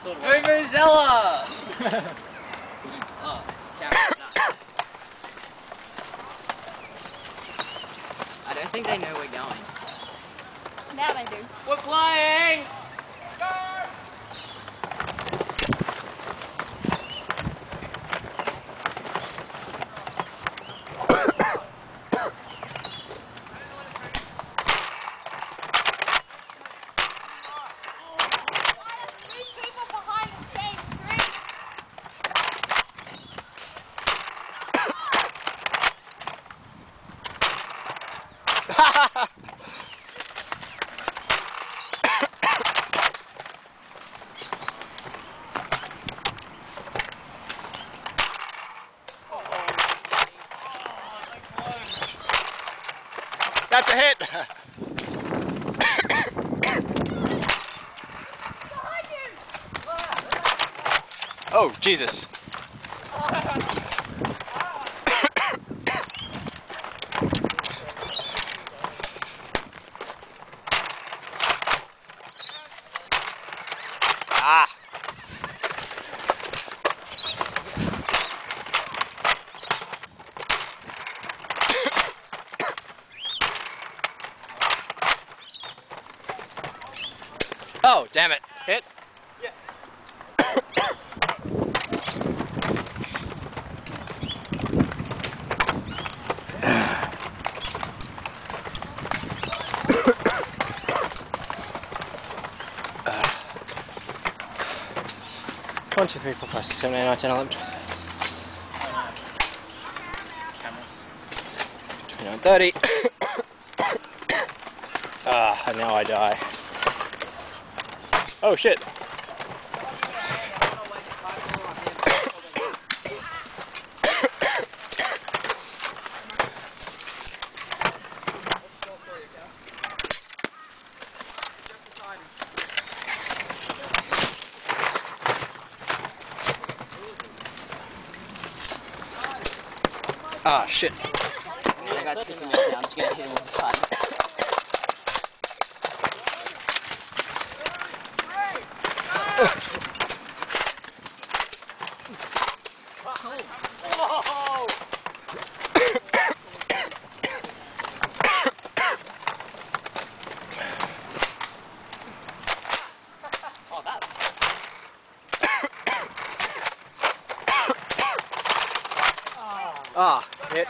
Vuvuzela! Oh, camera nuts. I don't think they know we're going. Now they do. We're playing! That's a hit! Oh, Jesus. Ah. Oh, damn it. Hit? Yeah. One, two, three, four, five, six, seven, eight, nine, 10, 11, 12, 29, 30. Ah, and now I die. Oh shit. Ah, shit. That guy's pissing me off now. I'm just gonna hit him with the tide. Ah, hit.